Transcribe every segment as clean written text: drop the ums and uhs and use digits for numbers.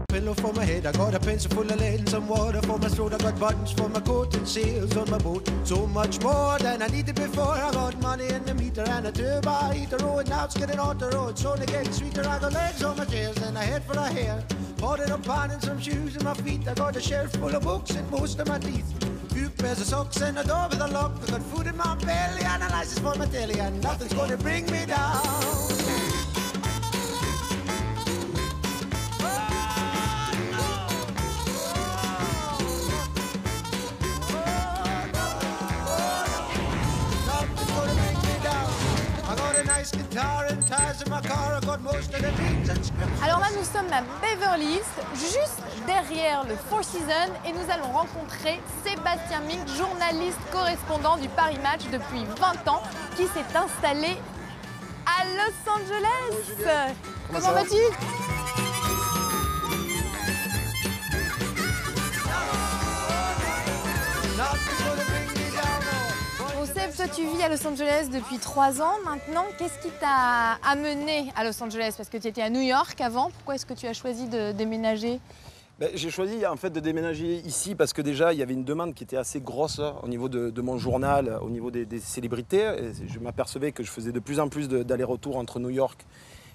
Pillow for my head, I got a pencil full of lead and some water for my throat. I got buttons for my coat and sails on my boat. So much more than I needed before. I got money in the meter and a turbo heater. Oh, and now it's getting on the road, so only getting sweeter. I got legs on my chairs and a head full of hair. Potted up pan and some shoes in my feet. I got a shelf full of books and most of my teeth. Few pairs of socks and a door with a lock. I got food in my belly and a license for my telly, and nothing's gonna bring me down. Alors là, nous sommes à Beverly Hills, juste derrière le Four Seasons, et nous allons rencontrer Sébastien Mink, journaliste correspondant du Paris Match depuis 20 ans, qui s'est installé à Los Angeles. Comment vas-tu? Bon, Seb, toi tu vis à Los Angeles depuis 3 ans maintenant. Qu'est-ce qui t'a amené à Los Angeles? Parce que tu étais à New York avant. Pourquoi est-ce que tu as choisi de déménager? J'ai choisi en fait de déménager ici parce que déjà il y avait une demande qui était assez grosse au niveau de mon journal, au niveau des célébrités. Et je m'apercevais que je faisais de plus en plus d'allers-retours entre New York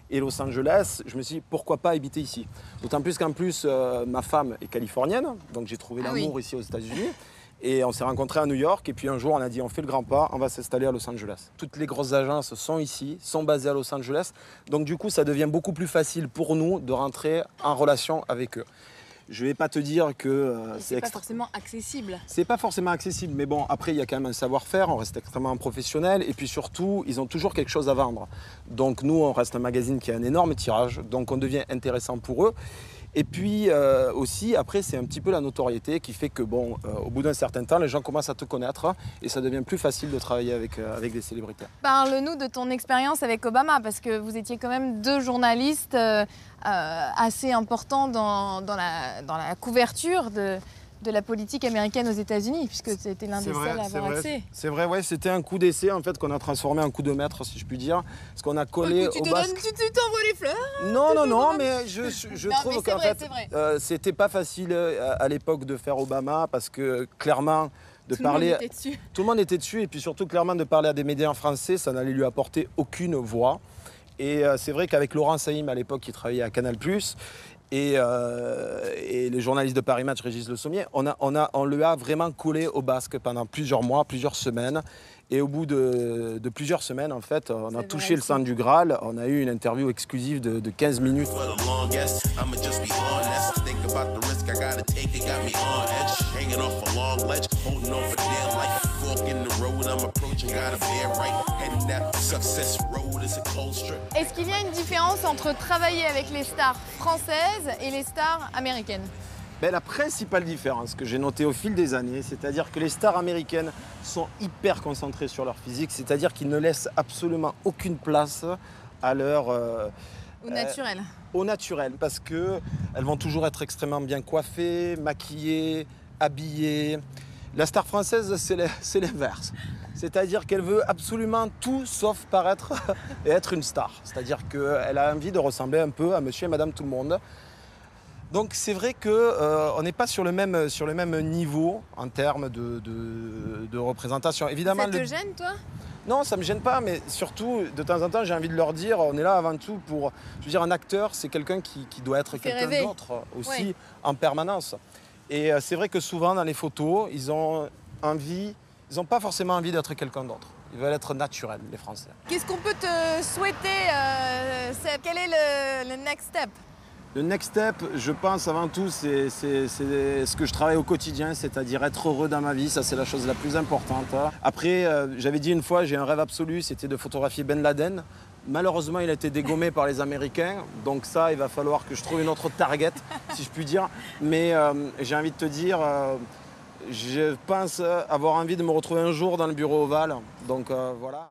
et Los Angeles. Je me suis dit pourquoi pas habiter ici. D'autant plus qu'en plus ma femme est californienne, donc j'ai trouvé l'amour ici aux États-Unis. Et on s'est rencontrés à New York et puis un jour on a dit on fait le grand pas, on va s'installer à Los Angeles. Toutes les grosses agences sont ici, sont basées à Los Angeles. Donc du coup ça devient beaucoup plus facile pour nous de rentrer en relation avec eux. Je ne vais pas te dire que c'est pas forcément accessible. C'est pas forcément accessible, mais bon, après, il y a quand même un savoir-faire, on reste extrêmement professionnel, et puis surtout, ils ont toujours quelque chose à vendre. Donc nous, on reste un magazine qui a un énorme tirage, donc on devient intéressant pour eux. Et puis aussi, après, c'est un petit peu la notoriété qui fait que, bon, au bout d'un certain temps, les gens commencent à te connaître et ça devient plus facile de travailler avec des célébrités. Parle-nous de ton expérience avec Obama, parce que vous étiez quand même 2 journalistes assez importants dans la couverture de la politique américaine aux États-Unis, puisque c'était l'un des seuls à avoir accès. C'est vrai, ouais, c'était un coup d'essai en fait qu'on a transformé en coup de maître, si je puis dire, parce qu'on a collé au basque. Tu t'envoies les fleurs? Non, mais je trouve qu'en fait, c'était pas facile à l'époque de faire Obama, parce que clairement, de parler, tout le monde était dessus, et puis surtout clairement de parler à des médias français, ça n'allait lui apporter aucune voix. Et c'est vrai qu'avec Laurent Saïm à l'époque, qui travaillait à Canal+, et les journalistes de Paris Match, Régis Le Sommier, on lui a vraiment collé au basque pendant plusieurs mois, plusieurs semaines. Et au bout de plusieurs semaines, en fait, on a touché le sang du Graal. On a eu une interview exclusive de 15 minutes. Est-ce qu'il y a une différence entre travailler avec les stars françaises et les stars américaines? La principale différence que j'ai notée au fil des années, c'est-à-dire que les stars américaines sont hyper concentrées sur leur physique, c'est-à-dire qu'ils ne laissent absolument aucune place à leur... au naturel. Au naturel, parce qu'elles vont toujours être extrêmement bien coiffées, maquillées, habillées. La star française, c'est l'inverse. C'est-à-dire qu'elle veut absolument tout sauf paraître et être une star. C'est-à-dire qu'elle a envie de ressembler un peu à monsieur et madame tout le monde. Donc c'est vrai qu'on n'est pas sur le même niveau en termes de représentation. Évidemment, ça te gêne, toi? Non, ça ne me gêne pas, mais surtout, de temps en temps, j'ai envie de leur dire, on est là avant tout pour... Je veux dire, un acteur, c'est quelqu'un qui doit être quelqu'un d'autre aussi en permanence. Et c'est vrai que souvent, dans les photos, ils n'ont pas forcément envie d'être quelqu'un d'autre. Ils veulent être naturels, les Français. Qu'est-ce qu'on peut te souhaiter, Seb? Quel est le next step? Le next step, je pense avant tout, c'est ce que je travaille au quotidien, c'est-à-dire être heureux dans ma vie, ça c'est la chose la plus importante. Après, j'avais dit une fois, j'ai un rêve absolu, c'était de photographier Ben Laden. Malheureusement, il a été dégommé par les Américains, donc ça, il va falloir que je trouve une autre target, si je puis dire. Mais j'ai envie de te dire, je pense avoir envie de me retrouver un jour dans le bureau ovale, donc voilà.